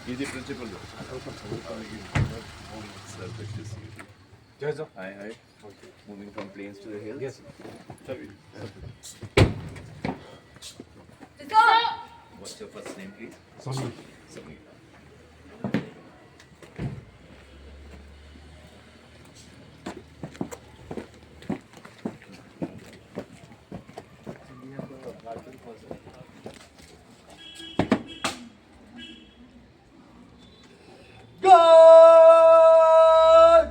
He's the principal. Sir, good to see you. Yes, sir. Hi, hi. Okay. Moving from plains to the hills. Yes. What's your first name, please? Samir. Samir. God!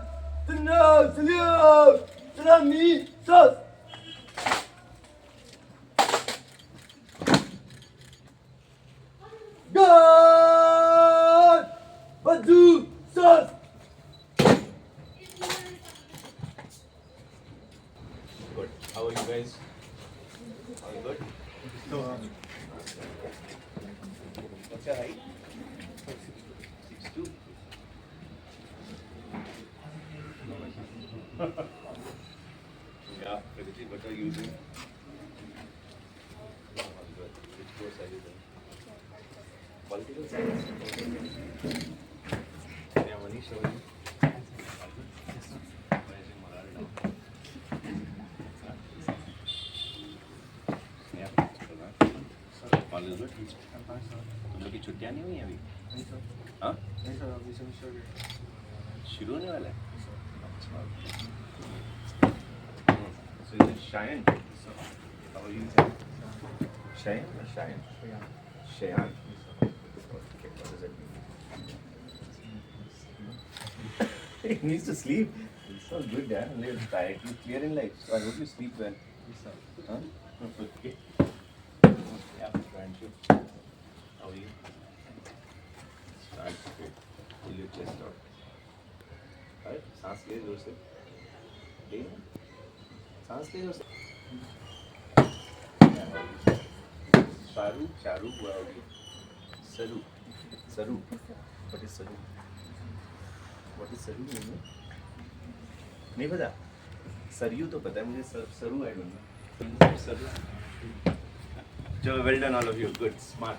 Salute! Salute! Salami! Sus! God! Badu! Sus! Good. How are you guys? All good? What's your height? 6'2". Yeah, Pragati, what are you doing? Which course are you doing? Political science. Yeah, Manish, how are you? Rising morale now. Yeah, all is good. तुम लोग की छुट्टियाँ नहीं हुई हैं अभी? हाँ? शुरू होने वाला है? So is it Cheyenne? How are you? Cheyenne or Cheyenne? Cheyenne. Okay, what does that mean? He needs to sleep. It's so good, yeah. He's tired. He's clear in life. So I hope you sleep well. Huh? Okay. Yeah, Pranchu. How are you? Start straight. Pull your chest out. Right? सांस ले जोर से. ले. सांस ले जोर से. Charu, Charu, हुआ होगी. Saru, Saru. What is Saru? What is Saru mean? नहीं पता. सरयू तो पता है मुझे. Saru I don't know. Saru. So well done all of you. Good, smart.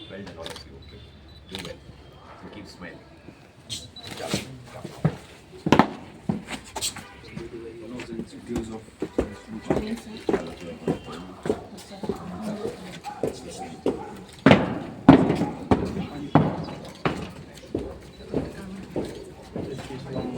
Well done, all of you. Okay. Do well. So keep smiling. This is from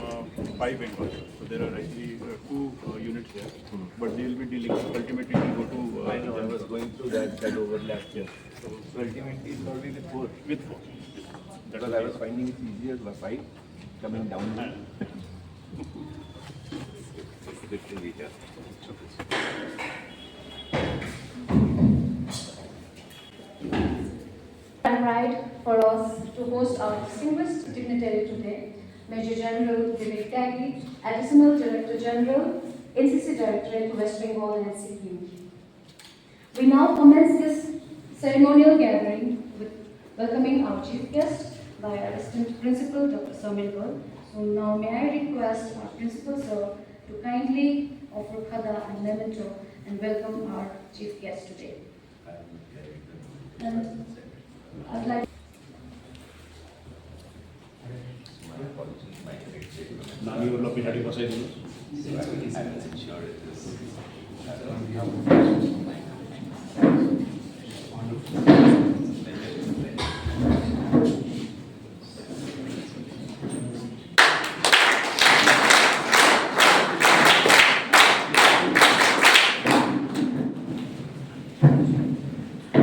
5 Bengal. So there are actually two units there, but they will be dealing. Ultimately, it will go to. I know, I was going through that overlap. Yes. So ultimately, it will be with four. With 4. Because I was finding it easier by 5 coming down. Good to be here. And right for us to host our distinguished dignitary today, Major General Vivek Tyagi, Additional Director General, NCC Directorate, West Bengal and Sikkim. We now commence this ceremonial gathering with welcoming our chief guest by our Assistant Principal, Dr. Samir Gul. So now may I request our Principal Sir to kindly offer khada and memento and welcome our chief guest today. And I'd like नानी वाला पिछाड़ी बसाई दो. Sure it is.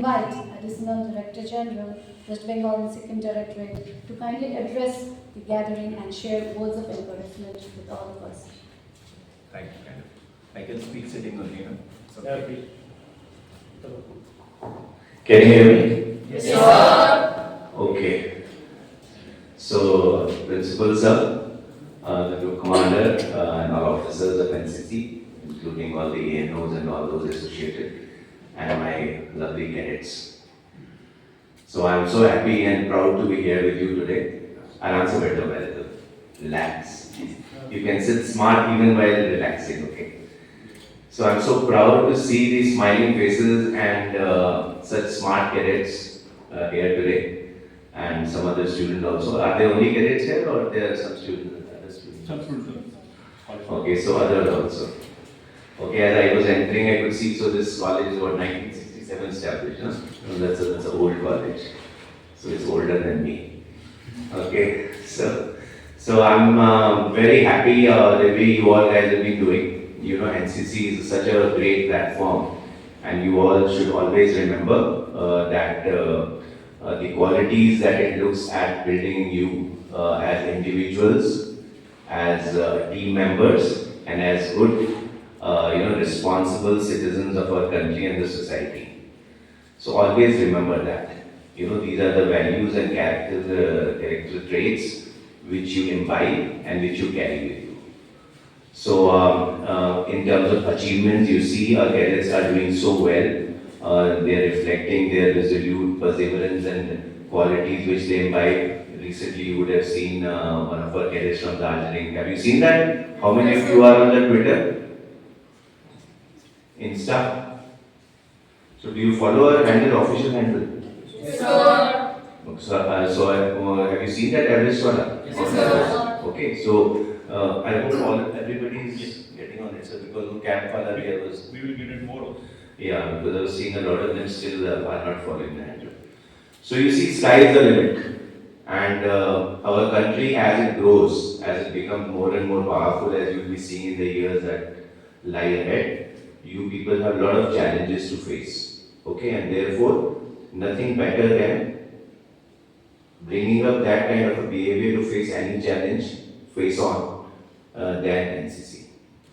invite Additional Director General, West Bengal and Sikkim Directorate to kindly address the gathering and share words of encouragement with all of us. Thank you, kind of. I can speak sitting only, no? It's okay. Can you hear me? Yes, sir. Okay. So, Principal Sir, the Group Commander, and all officers of NCC, including all the ANOs and all those associated, and my lovely cadets. So, I'm so happy and proud to be here with you today. आराम से बैठो पहले तो, relax. You can sit smart even while relaxing, okay? So I'm so proud to see these smiling faces and such smart cadets here today, and some other students also. Are they only cadets here, or there are some students, other students? Some students. Okay, so others also. Okay, as I was entering, I could see, so this college is what, 1967 established, huh? So that's an old college. So it's older than me. Okay, so I'm very happy the way you all guys have been doing. You know, NCC is such a great platform, and you all should always remember that the qualities that it looks at building you as individuals, as team members, and as good, responsible citizens of our country and the society. So always remember that. You know, these are the values and character traits which you imbibe and which you carry with you. So, in terms of achievements, you see our cadets are doing so well. They are reflecting their resolute perseverance and qualities which they imbibe. Recently, you would have seen one of our cadets from Darjeeling. Have you seen that? How many of you are on the Twitter? Insta? So, do you follow our handle, official handle? So, have you seen that average wala? Yes, sir. Okay, so I hope everybody is getting on it, sir, because the camp wala here was. We will get it more also. Yeah, because I was seeing a lot of them still are not following the handle. So you see, sky is the limit, and our country, as it grows, as it becomes more and more powerful, as you will be seeing in the years that lie ahead, you people have a lot of challenges to face. Okay, and therefore, nothing better than bringing up that kind of a behavior to face any challenge, face on, than NCC.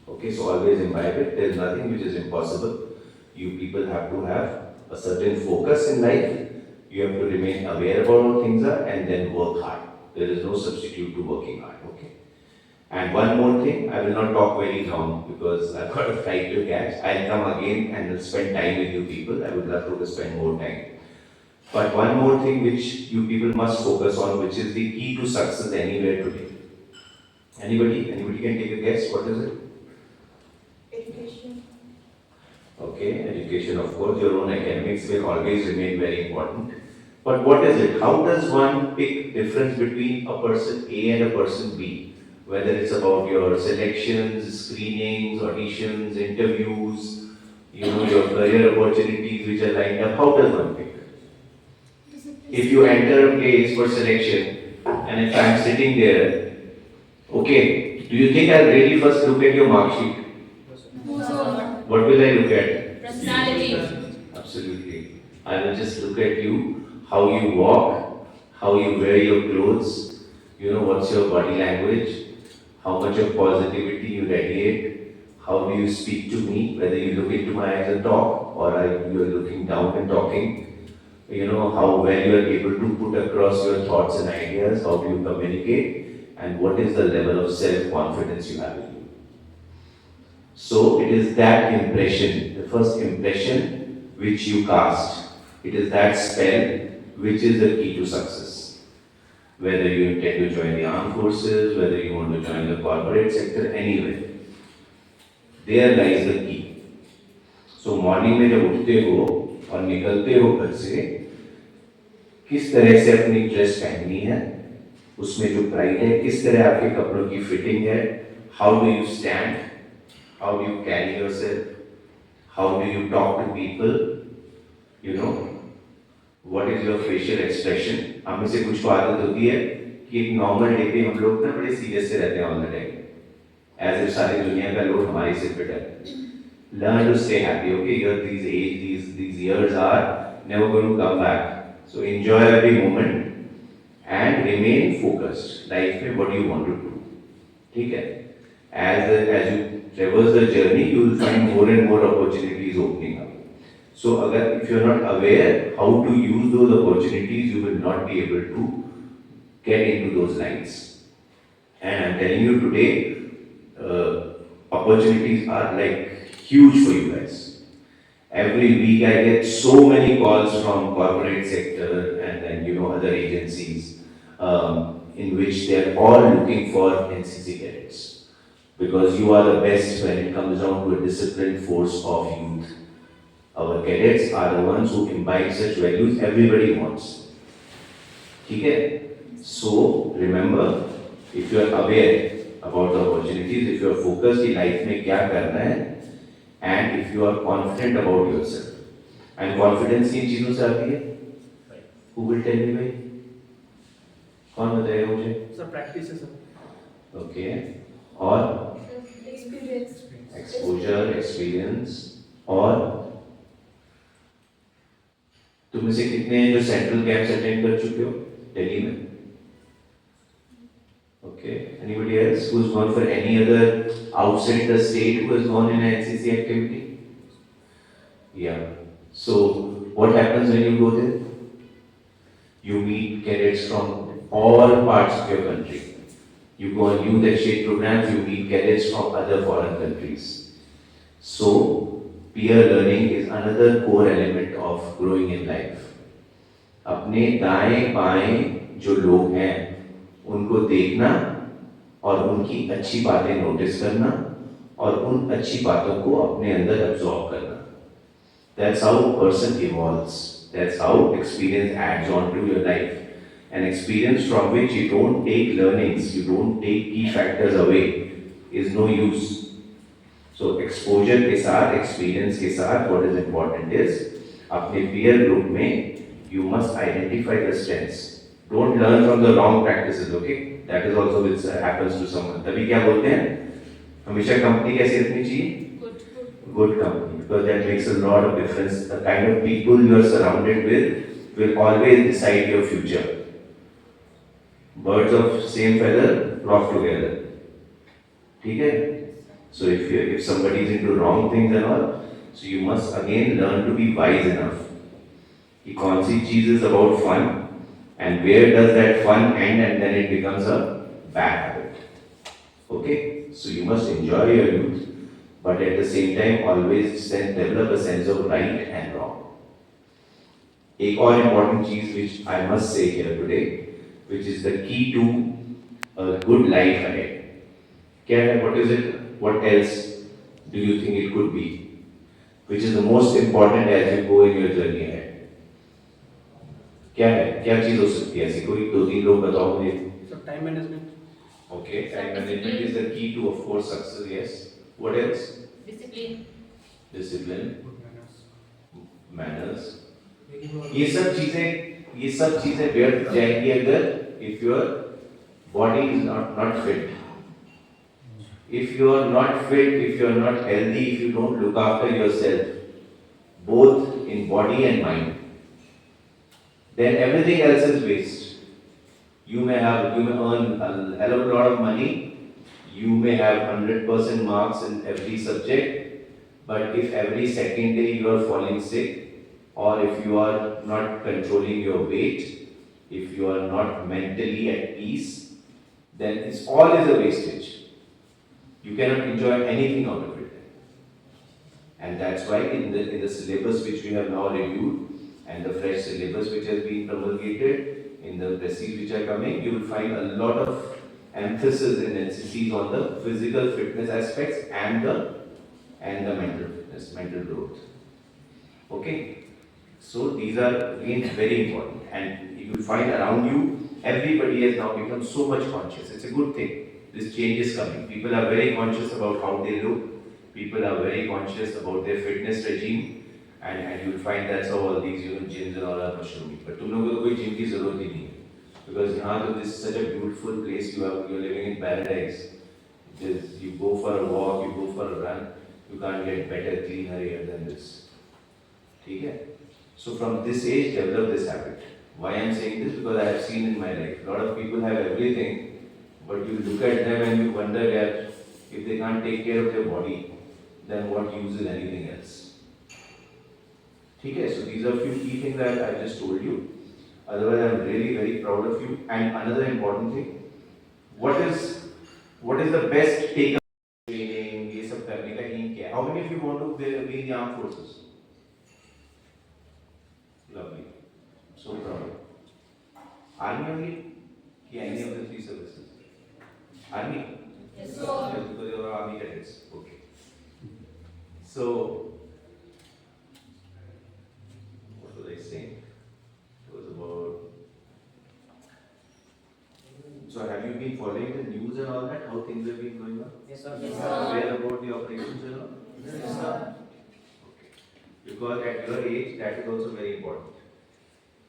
Okay, so always imbibe it. There is nothing which is impossible. You people have to have a certain focus in life. You have to remain aware about how things are and then work hard. There is no substitute to working hard. Okay. And one more thing, I will not talk very long because I've got a flight to catch. I'll come again and will spend time with you people. I would love to spend more time. But one more thing which you people must focus on, which is the key to success anywhere today. Anybody can take a guess. What is it? Education. Okay, education, of course. Your own academics will always remain very important. But what is it? How does one pick difference between a person A and a person B? Whether it's about your selections, screenings, auditions, interviews, your career opportunities which are lined up. How does one pick? If you enter a place for selection, and if I'm sitting there, okay, do you think I'll really first look at your mark sheet? What will I look at? Personality. Absolutely. I will just look at you, how you walk, how you wear your clothes, what's your body language, how much of positivity you radiate, how do you speak to me, whether you look into my eyes and talk, or you are looking down and talking. How well you are able to put across your thoughts and ideas, how do you communicate, and what is the level of self-confidence you have in you. So it is that impression, the first impression which you cast, it is that spell which is the key to success. Whether you intend to join the armed forces, whether you want to join the corporate sector, anywhere, there lies the key. So morning में जब उठते हो और निकलते हो घर से, किस तरह से अपनी ड्रेस पहननी है, उसमें जो प्राइड है, किस तरह आपके कपड़ों की फिटिंग है, how do you stand, how do you carry yourself, how do you talk to people, what is your facial expression. हम में से कुछ को आदत होती है कि एक नॉर्मल डे पे हम लोग ना बड़े सीरियस से रहते हैं all the time, as if सारी दुनिया का लोड हमारे सिर पे डले. Learn to stay happy, okay? These years are never going to come back. So enjoy every moment and remain focused. Life में what do you want to do? ठीक है? As you traverse the journey, you will find more and more opportunities opening up. So if you are not aware how to use those opportunities, you will not be able to get into those lines. And I'm telling you today, opportunities are like huge for you guys. Every week I get so many calls from corporate sector and then other agencies in which they are all looking for NCC cadets. Because you are the best when it comes down to a disciplined force of youth. Our cadets are the ones who imbibe such values everybody wants. Okay? So remember, if you are aware about the opportunities, if you are focused in life में क्या करना है, and if you are confident about yourself, and confidence किन चीजों से आती है? Who will tell me भाई? कौन बताएगा मुझे? Sir, practice है sir. Okay. और Experience. exposure, experience, और तुम में से कितने हैं जो सेंट्रल कैंप्स अटेंड कर चुके हो दिल्ली में? Okay. Anybody else who's gone for any other outside the state who has gone in an NCC activity? Yeah. So what happens when you go there? You meet cadets from all parts of your country. You go on youth exchange programs, you meet cadets from other foreign countries. So peer learning is another core element of growing in life. अपने दाएं बाएं जो लोग हैं उनको देखना और उनकी अच्छी बातें नोटिस करना और उन अच्छी बातों को अपने अंदर absorb करना. That's how a person evolves. That's how experience adds on to your life. An experience from which you don't take learnings, you don't take key factors away, is no use. So exposure के साथ, experience के साथ, what is important is, अपने peer group में, you must identify the strengths. Don't learn from the wrong practices, okay? That is also which happens to someone. तभी क्या बोलते हैं? हमेशा company कैसी रखनी चाहिए? Good company, because that makes a lot of difference. The kind of people you are surrounded with will always decide your future. Birds of same feather flock together. ठीक है? So if somebody is into wrong things and all, so you must again learn to be wise enough. कि कौन सी चीज is about fun and where does that fun end and then it becomes a bad habit. Okay? So you must enjoy your youth, but at the same time always develop a sense of right and wrong. एक और important चीज which I must say here today, which is the key to a good life ahead. क्या है? What is it? What else do you think it could be? Which is the most important as you go in your journey ahead? क्या है? क्या चीज हो सकती है ऐसी? कोई दो तीन लोग बताओ मुझे. Sir, time management. Okay, time management is the key to, of course, success. Yes. What else? Discipline. Discipline, Good manners. manners. Making your- ये सब चीजें व्यर्थ जाएंगी अगर if your body is not fit. If you are not fit, if you are not healthy, if you don't look after yourself, both in body and mind, then everything else is waste. You may earn a hell of a lot of money, you may have 100% marks in every subject, but if every second day you are falling sick, or if you are not controlling your weight, if you are not mentally at peace, then it's all is a wastage. You cannot enjoy anything out of it. And that's why in the syllabus which we have now reviewed, and the fresh syllabus which has been promulgated, in the recipes which are coming, you will find a lot of emphasis in NCCs on the physical fitness aspects and the mental fitness, mental growth. Okay? So these are again very important, and you will find around you, everybody has now become so much conscious. It's a good thing. This change is coming. People are very conscious about how they look. People are very conscious about their fitness regime. And you will find that's how all these gyms and all are mushrooming. But तुम लोगों को कोई gym की जरूरत ही नहीं है, because यहाँ तो this is such a beautiful place. You're living in paradise. You go for a walk, you go for a run. You can't get better, cleaner air than this. ठीक है? So from this age, develop this habit. Why I'm saying this? Because I have seen in my life, a lot of people have everything, but you look at them and you wonder that if they can't take care of their body, then what use is anything else? Okay, so these are few key things that I just told you. Otherwise, I'm really very proud of you. And another important thing, what is the best take training? ये सब करने का aim क्या है? How many of you want to be in the armed forces? Lovely, so proud. Army only? कि any of the Army? Yes, Yes, because you are army cadets. Okay. So, what was I saying? It was about. So, have you been following the news and all that? How things have been going on? Yes, sir. Yes, Aware about the operations and all? Yes, sir. Okay. Because at your age, that is also very important.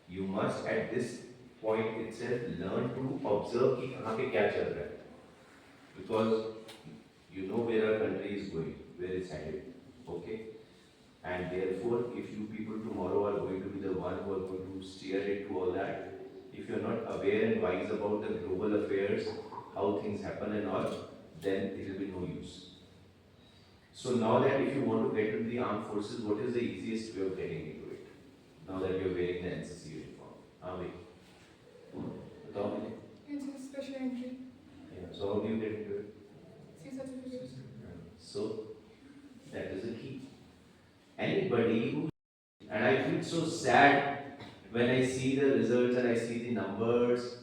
You must at this point itself learn to observe कि कहाँ पे क्या चल रहा है. Because you know where our country is going, where it's headed. Okay? And therefore, if you people tomorrow are going to be the one who are going to steer it to all that, if you're not aware and wise about the global affairs, how things happen and all, then it will be no use. So now that if you want to get into the armed forces, what is the easiest way of getting into it? Now that you're wearing the NCC uniform. Avi? बताओ मुझे. It's a special entry. Yeah. So how do you get into it? C certificate. So that is the key. Anybody who, and I feel so sad when I see the results and I see the numbers,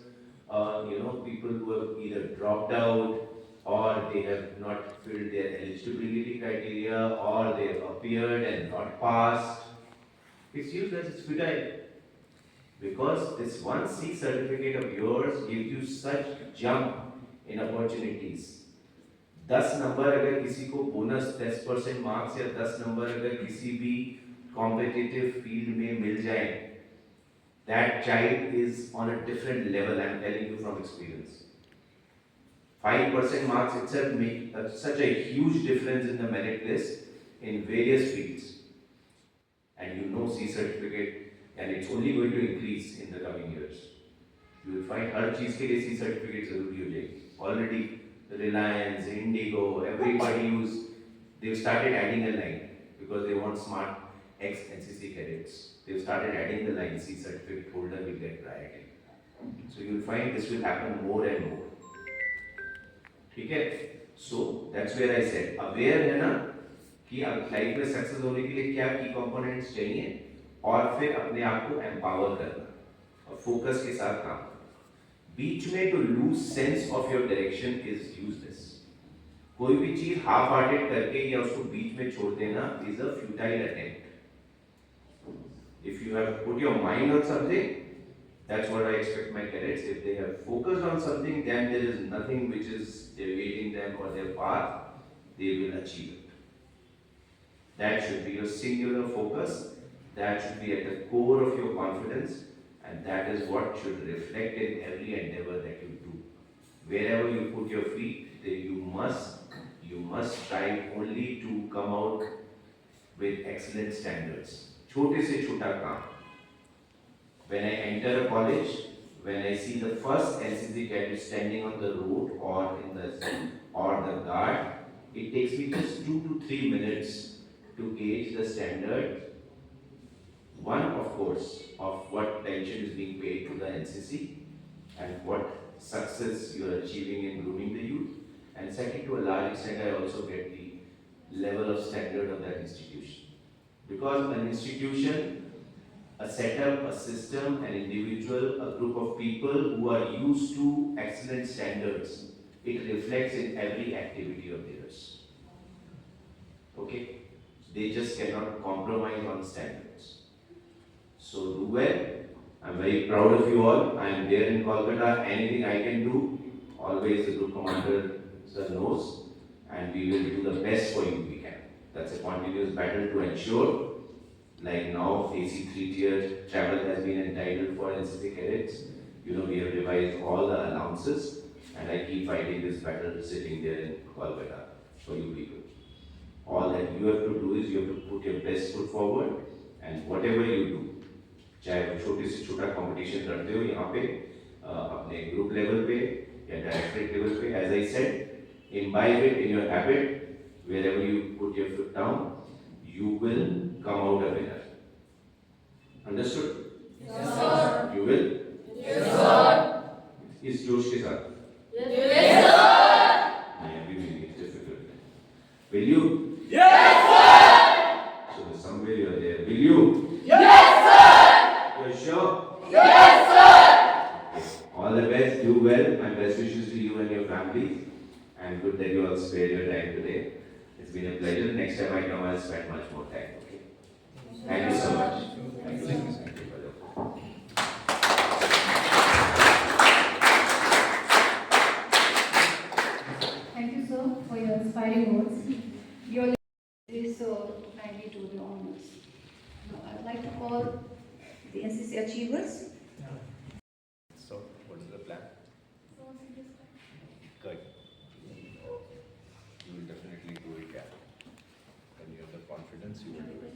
people who have either dropped out or they have not filled their eligibility criteria or they have appeared and not passed. It's useless, it's futile. Because this one C certificate of yours gives you such jump in opportunities. 10 number अगर किसी को bonus 10% marks या 10 number अगर किसी भी competitive field में मिल जाए, that child is on a different level. I am telling you from experience. 5% marks itself make such a huge difference in the merit list in various fields. And you know C certificate, and it's only going to increase in the coming years. You will find हर चीज के लिए C certificate जरूरी हो जाएगी. Already Reliance, Indigo, everybody they've started adding a line because they want smart ex-NCC cadets. They've started adding the line C certificate holder will get priority. So you'll find this will happen more and more. ठीक है? So that's where I said aware है ना कि अब life में success होने के लिए क्या की कंपोनेंट्स चाहिए और फिर अपने आप को एम्पावर करना और फोकस के साथ काम. बीच में to lose sense of your direction is useless. कोई भी चीज हाफ हार्टेड करके या उसको बीच में छोड़ देना is a futile attempt. If you have put your mind on something, that's what I expect my cadets. If they have focused on something, then there is nothing which is deviating them or their path. They will achieve it. That should be your singular focus. That should be at the core of your confidence. And that is what should reflect in every endeavor that you do. Wherever you put your feet, you must strive only to come out with excellent standards. छोटे से छोटा काम. When I enter a college, when I see the first NCC cadet standing on the road or the guard, it takes me just 2 to 3 minutes to gauge the standard. One, of course, of what attention is being paid to the NCC and what success you are achieving in grooming the youth. And second, to a large extent, I also get the level of standard of that institution. Because an institution, a setup, a system, an individual, a group of people who are used to excellent standards, it reflects in every activity of theirs. Okay? They just cannot compromise on standards. So do well. I'm very proud of you all. I am there in Kolkata. Anything I can do, always the group commander sir knows, and we will do the best for you we can. That's a continuous battle to ensure. Like now, AC 3-tier travel has been entitled for NCC cadets. We have revised all the allowances, and I keep fighting this battle sitting there in Kolkata for you people. All that you have to do is you have to put your best foot forward, and whatever you do, चाहे वो छोटे से छोटा competition करते हो यहाँ पे अपने ग्रुप लेवल पे या डायरेक्टरेट लेवल पे, as I said, imbibe it in your habit. Wherever you put your foot down, you will come out a winner. Understood? Yes, sir. You will? Yes, sir. इस जोश के साथ. Yes, sir. नहीं, अभी भी it's difficult. Will you? Yes, sir. So somewhere you are there. Will you? Yes, sir. You're sure? Yes, sir. All the best. Do well. My best wishes to you and your families, and good that you all spared your time today. It's been a pleasure. Next time I come, I'll spend much more time. Okay. Thank you so much. Thank you. Thank you, brother. Thank you, sir, for your inspiring words. Your is so kindly do the honors. Now, I'd like to call the NCC achievers. So, what is the plan? Good. You will definitely do it, yeah. When you have the confidence, you will do it.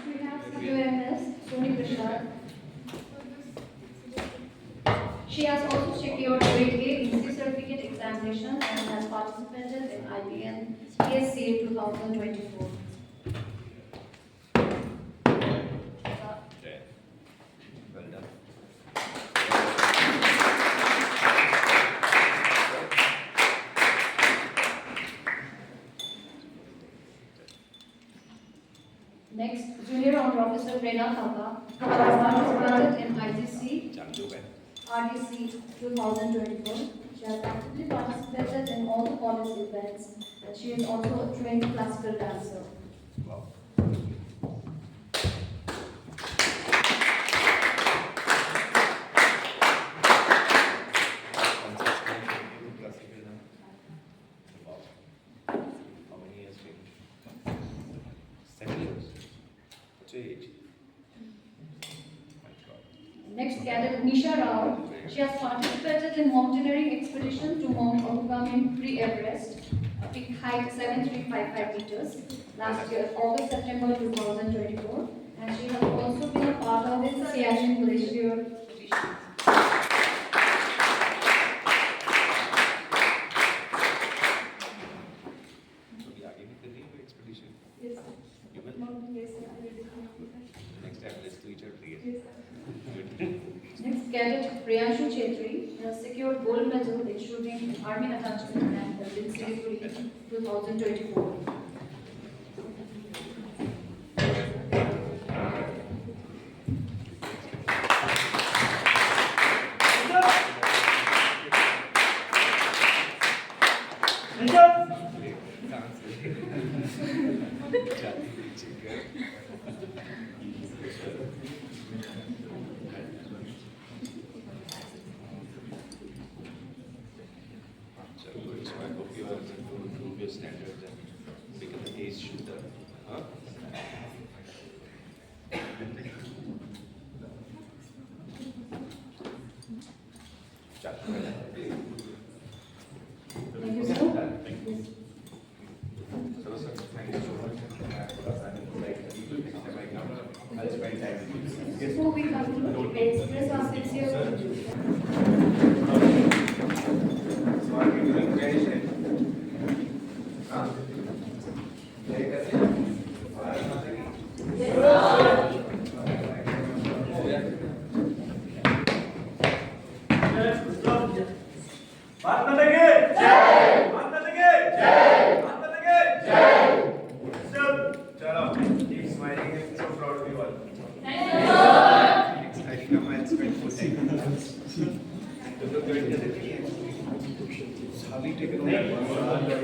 We have CUMS, Soni Prashad. She has also secured grade A BC certificate examination and has participated in IBM PSCA 2024. Yeah. Well done. Next, Junior Honor Officer Prerna Thapa, who has participated in IGC Chandu bhai. RDC 2024. She has actively participated in all the college events, and she is also a trained classical dancer. Wow. How many years training? 7 years. What's your age? My God. Next, Cadet Nisha Rao. She has participated in mountaineering expedition to Mount Abugamin Pre-Everest, a peak height 7355 meters, last year, August September 2024, and she has also been a part of the Siachen Glacier expedition. So we आगे भी करनी है expedition. Yes, You will. Next time let's do each other again. Good. Next, Cadet Priyanshu Chetri has secured gold medal in shooting in Army Attachment and in Siliguri 2024. So good. So I hope you are able to improve your standards and become an ace shooter. Huh? Chal. Thank you, sir. So, sir, thank you so much. I'll spend time with you. Before we conclude, we express our sincere gratitude. So are we doing graduation? Huh? Chalo, keep smiling. I'm so proud of you all. Next time come and spend more time. तुम लोग join कर देते हैं. Hardly taken over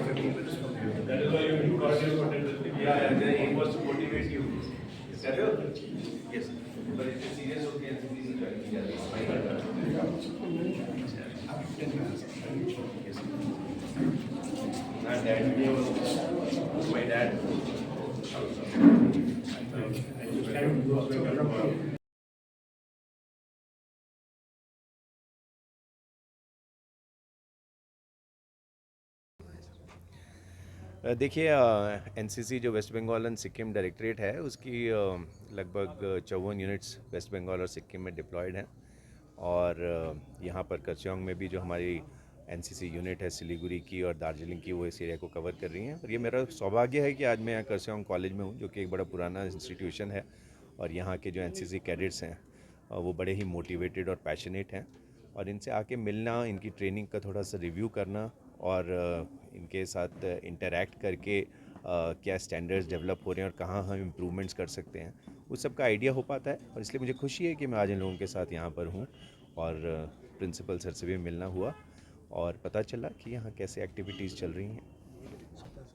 15 minutes from you. That is why you got your content. Yeah, the aim was to motivate you. Is that it? Yes. But if it's serious, okay, it's easy to join. Yeah, it's fine. Yes. My dad, my dad. देखिए NCC जो West Bengal and Sikkim directorate है उसकी लगभग 54 units waste Bengal और सिक्किम में diploid हैं और यहाँ पर करचोंग में भी जो हमारी एनसीसी यूनिट है सिलीगुड़ी की और दार्जिलिंग की वो इस एरिया को कवर कर रही हैं। और ये मेरा सौभाग्य है कि आज मैं यहाँ करचोंग कॉलेज में हूँ जो कि एक बड़ा पुराना इंस्टीट्यूशन है और यहाँ के जो एनसीसी कैडेट्स हैं वो बड़े ही मोटिवेटेड और पैशनेट हैं और इनसे आके मिलना, इनकी ट्रेनिंग का थोड़ा सा रिव्यू करना और इनके साथ इंटरैक्ट करके क्या स्टैंडर्ड्स डेवलप हो रहे हैं और कहाँ हम इम्प्रूवमेंट्स कर सकते हैं, उस सब का आइडिया हो पाता है। और इसलिए मुझे खुशी है कि मैं आज इन लोगों के साथ यहाँ पर हूँ और प्रिंसिपल सर से भी मिलना हुआ और पता चला कि यहाँ कैसे एक्टिविटीज़ चल रही हैं।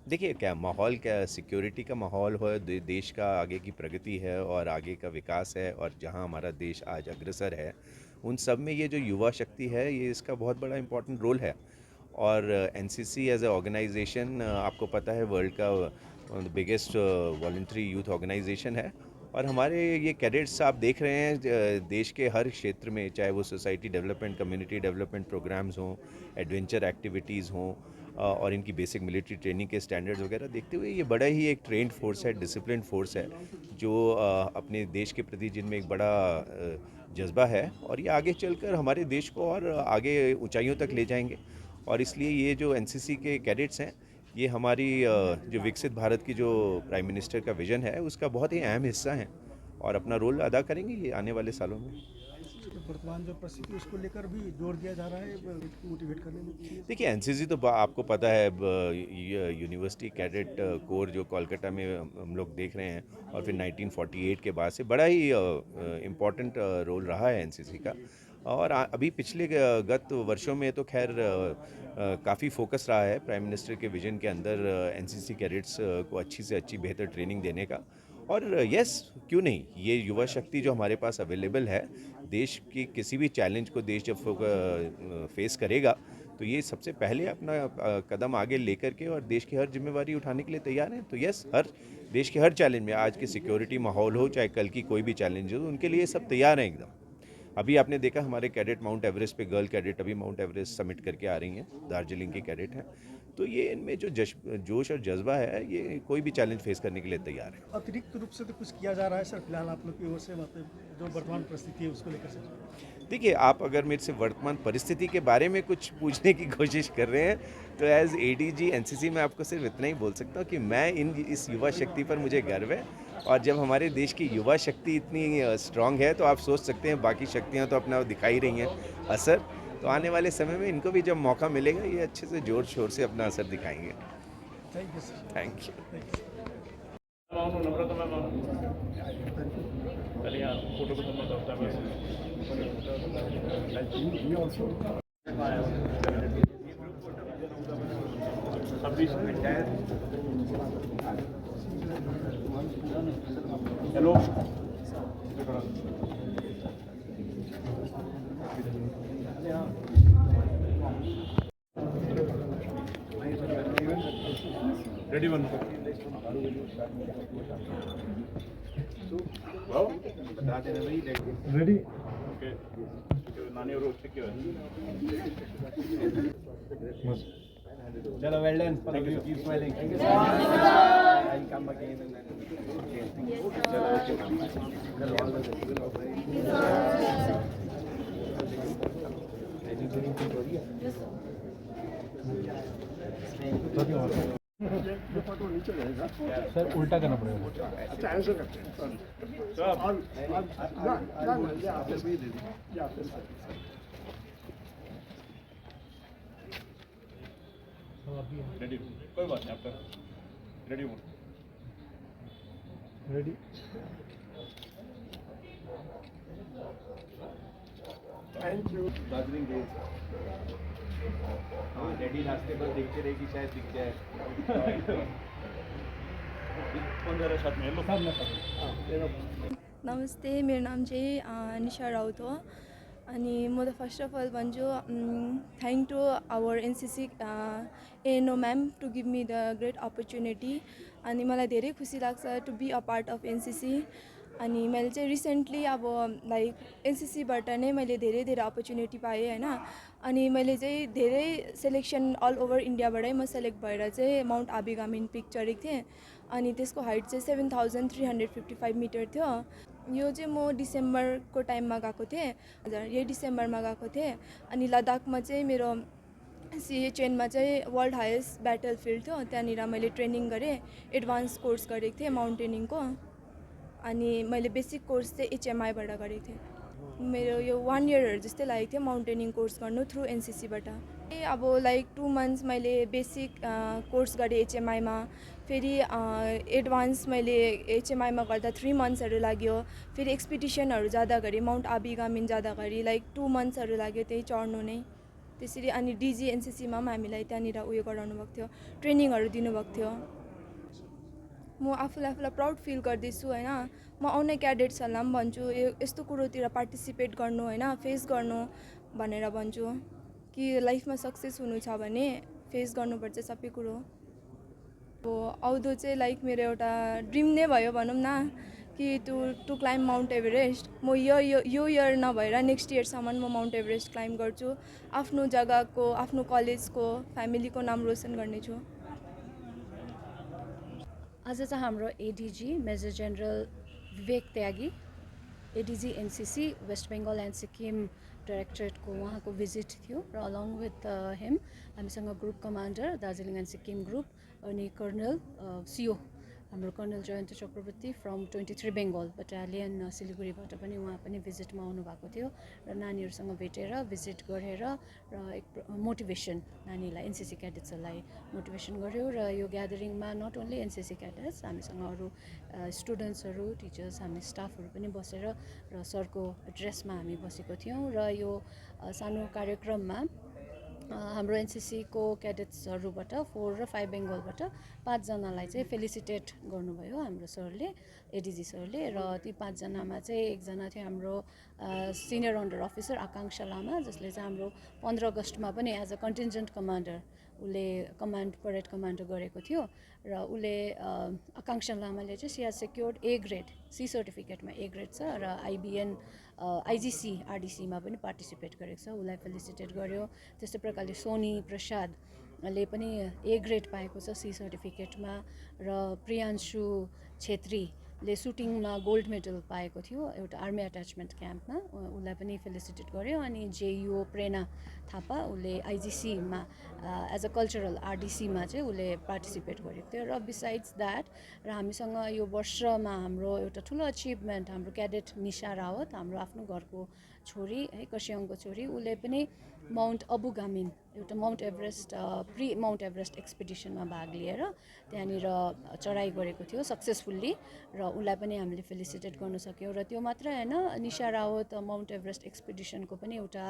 देखिए क्या माहौल, क्या सिक्योरिटी का माहौल हो, देश का आगे की प्रगति है और आगे का विकास है और जहाँ हमारा देश आज अग्रसर है, उन सब में ये जो युवा शक्ति है ये इसका बहुत बड़ा इम्पोर्टेंट रोल है। और एनसीसी एज ए ऑर्गेनाइजेशन आपको पता है वर्ल्ड का बिगेस्ट वॉलंटरी यूथ ऑर्गेनाइजेशन है और हमारे ये कैडेट्स आप देख रहे हैं देश के हर क्षेत्र में, चाहे वो society development, community development programs हों, एडवेंचर एक्टिविटीज़ हों और इनकी बेसिक मिलिट्री ट्रेनिंग के स्टैंडर्ड्स वगैरह देखते हुए ये बड़ा ही एक ट्रेंड फोर्स है, डिसिप्लिन फोर्स है जो अपने देश के प्रति जिनमें एक बड़ा जज्बा है और ये आगे चलकर हमारे देश को और आगे ऊंचाइयों तक ले जाएंगे। और इसलिए ये जो एनसीसी के कैडेट्स हैं ये हमारी जो विकसित भारत की जो प्राइम मिनिस्टर का विज़न है उसका बहुत ही अहम हिस्सा हैं और अपना रोल अदा करेंगे ये आने वाले सालों में। वर्तमान जो परिस्थिति उसको लेकर भी जोर दिया जा रहा है मोटिवेट करने में। देखिए एनसीसी तो आपको पता है यूनिवर्सिटी कैडेट कोर जो कोलकाता में हम लोग देख रहे हैं और फिर 1948 के बाद से बड़ा ही इम्पोर्टेंट रोल रहा है एनसीसी का। और अभी पिछले गत वर्षों में तो खैर काफ़ी फोकस रहा है प्राइम मिनिस्टर के विजन के अंदर एनसीसी कैडेट्स को अच्छी से अच्छी बेहतर ट्रेनिंग देने का। और यस, क्यों नहीं, ये युवा शक्ति जो हमारे पास अवेलेबल है, देश की किसी भी चैलेंज को देश जब फेस करेगा तो ये सबसे पहले अपना कदम आगे लेकर के और देश की हर जिम्मेवारी उठाने के लिए तैयार हैं। तो यस, हर देश के हर चैलेंज में, आज की सिक्योरिटी माहौल हो चाहे कल की कोई भी चैलेंज हो, उनके लिए सब तैयार हैं एकदम। अभी आपने देखा हमारे कैडेट माउंट एवरेस्ट पे, गर्ल कैडेट अभी माउंट एवरेस्ट समिट करके आ रही हैं, दार्जिलिंग की कैडेट हैं। तो ये इनमें जो जोश और जज्बा है ये कोई भी चैलेंज फेस करने के लिए तैयार है। अतिरिक्त रूप से तो कुछ किया जा रहा है सर फिलहाल आप लोग की ओर से, मतलब जो वर्तमान परिस्थिति है उसको लेकर से? देखिए, आप अगर मेरे से वर्तमान परिस्थिति के बारे में कुछ पूछने की कोशिश कर रहे हैं तो एज एडीजी एनसीसी मैं आपको सिर्फ इतना ही बोल सकता हूँ कि मैं इस युवा शक्ति पर मुझे गर्व है। और जब हमारे देश की युवा शक्ति इतनी स्ट्रांग है तो आप सोच सकते हैं बाकी शक्तियाँ तो अपना दिखाई रही हैं असर। तो आने वाले समय में इनको भी जब मौका मिलेगा ये अच्छे से जोर शोर से अपना असर दिखाएंगे। Thank you sir. Thank you. Hello, ready one ready. Okay, नानी और उससे क्यों है? चलो, well done. Thank you. Keep smiling. Thank you sir. I come again. Sir उल्टा करना पड़ेगा। अच्छा, ऐसा करते हैं। रेडी, कोई बात नहीं, आपका रेडी हूँ। रेडी। Thank you. दार्जिलिंग गए। हाँ, रेडी रास्ते पर देखते रहेगी, शायद दिख जाए। कौन जा रहा है साथ में? लो, साथ। नमस्ते, मेरो नाम चाहिँ निशा राउत हो अनि म त फर्स्ट अफ अल भन्छु thank to our NCC ANO ma'am to give me the great opportunity. अनि मलाई धेरै खुसी लाग्छ to be a part of NCC. अनि मैले चाहिँ रिसेन्टली अब लाइक एनसीसीबाट नै मैले धेरै धेरै अपर्च्युनिटी पाएँ होइन। अनि मैले चाहिँ धेरै सेलेक्सन अल ओभर इन्डियाबाटै म सेलेक्ट भएर चाहिँ माउन्ट आबुगामिन पिक चढेको थिएँ। अनि त्यसको हाइट चाहिँ 7355 मिटर थियो। यो चाहिँ म डिसेम्बरको टाइममा गएको थिएँ, हजुर यही डिसेम्बरमा गएको थिएँ। अनि लद्दाखमा चाहिँ मेरो सिएचएनमा चाहिँ वर्ल्ड हाइएस्ट ब्याटल फिल्ड थियो, त्यहाँनिर मैले ट्रेनिङ गरेँ, एडभान्स कोर्स गरेको थिएँ माउन्टेनिङको। अनि मैले बेसिक कोर्स चाहिँ एचएमआईबाट गरेको थिएँ। मेरो यो 1 इयरहरू जस्तै लागेको थियो माउन्टेनिङ कोर्स गर्नु थ्रु एनसीसीबाट। अब लाइक 2 मन्थ्स मैले बेसिक कोर्स गरेँ एचएमआईमा, फेरि एडभान्स मैले एचएमआईमा गर्दा 3 मन्थ्सहरू लाग्यो, फेरि एक्सपिडिसनहरू जाँदाखेरि माउन्ट आबिगामिन जाँदाखेरि लाइक 2 मन्थ्सहरू लाग्यो त्यही चढ्नु नै। त्यसरी अनि डिजी एनसिसीमा पनि हामीलाई त्यहाँनिर उयो गराउनु भएको थियो, ट्रेनिङहरू दिनुभएको थियो। म आफूलाई प्राउड फिल गर्दैछु होइन। म आउने क्याडेट्सहरूलाई पनि भन्छु यस्तो कुरोतिर पार्टिसिपेट गर्नु होइन, फेस गर्नु भनेर भन्छु कि लाइफमा सक्सेस हुनु छ भने फेस गर्नुपर्छ सबै कुरो। अब आउँदो चाहिँ लाइक मेरो एउटा ड्रिम नै भयो भनौँ न कि टु क्लाइम्ब माउन्ट एभरेस्ट। म यो इयर नभएर नेक्स्ट इयरसम्म म माउन्ट एभरेस्ट क्लाइम्ब गर्छु, आफ्नो जग्गाको, आफ्नो कलेजको, फ्यामिलीको नाम रोसन गर्नेछु। आज चाहिँ हाम्रो ADG major general Vivek Tyagi, ADG NCC west Bengal and Sikkim डाइरेक्टरेटको उहाँको भिजिट थियो र अलङ विथ हिम हामीसँग group commander Darjeeling and Sikkim group अनि कर्नल सिओ हाम्रो colonel Jayant Chakraborty from 23 Bengal battalion सिलिगुडीबाट पनि उहाँ पनि भिजिटमा आउनुभएको थियो र नानीहरूसँग भेटेर भिजिट गरेर र एक मोटिभेसन नानीलाई एनसिसी क्याडेट्सहरूलाई मोटिभेसन गर्यो र यो ग्यादरिङमा नट ओन्ली एनसिसी क्याडेट्स हामीसँग अरू स्टुडेन्ट्सहरू टिचर्स हामी स्टाफहरू पनि बसेर र सरको एड्रेसमा हामी बसेको थियौँ र यो सानो कार्यक्रममा हाम्रो एनसिसीको क्याडेट्सहरूबाट 4 र 5 बेङ्गलबाट 5 जनालाई चाहिँ फेलिसिटेट गर्नुभयो हाम्रो सरले, एडिजी सरले। र ती 5 जनामा चाहिँ एकजना थियो हाम्रो सिनियर अन्डर अफिसर आकाङ्क्षा लामा, जसले चाहिँ हाम्रो 15 अगस्तमा पनि एज अ कन्टिन्जेन्ट कमान्डर उसले परेड कमान्डर गरेको थियो र उसले आकाङ्क्षा लामाले चाहिँ she has secured A grade, C सर्टिफिकेटमा ए ग्रेड छ र आइबिएन आइजिसी आरडिसीमा पनि पार्टिसिपेट गरेको छ, उसलाई फेलिसिटेट गर्यो। त्यस्तै प्रकारले सोनी प्रसादले पनि ए ग्रेड पाएको छ सी सर्टिफिकेटमा र प्रियान्शु छेत्रीले सुटिङमा गोल्ड मेडल पाएको थियो एउटा आर्मी एट्याचमेन्ट क्याम्पमा, उसलाई पनि फेलिसिटेट गर्यो। अनि जेयुओ प्रेरणा थापा उसले आइजिसीमा एज अ कल्चरल आरडिसीमा चाहिँ उसले पार्टिसिपेट गरेको थियो। र बिसाइड्स द्याट र हामीसँग यो वर्षमा हाम्रो एउटा ठुलो अचिभमेन्ट हाम्रो क्याडेट निशा रावत, हाम्रो आफ्नो घरको छोरी है, कर्सियङको छोरी, उसले पनि माउन्ट अबुगामिन एउटा mount Everest pre mount Everest एक्सपिडिसनमा भाग लिएर त्यहाँनिर चढाइ गरेको थियो सक्सेसफुल्ली र उसलाई पनि हामीले फेलिसिटेट गर्न सक्यौँ। र त्यो मात्र होइन, निशा रावत माउन्ट एभरेस्ट एक्सपिडिसनको पनि एउटा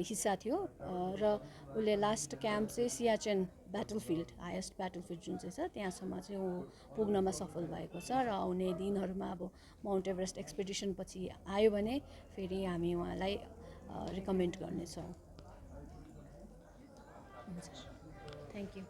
हिस्सा थियो र उसले लास्ट क्याम्प चाहिँ सियाचेन ब्याटलफिल्ड, हाइएस्ट ब्याटलफिल्ड जुन चाहिँ छ त्यहाँसम्म चाहिँ ऊ पुग्नमा सफल भएको छ र आउने दिनहरूमा अब माउन्ट एभरेस्ट एक्सपिडिसन पछि आयो भने फेरि हामी उहाँलाई रिकमेन्ड गर्नेछौँ। Thank you.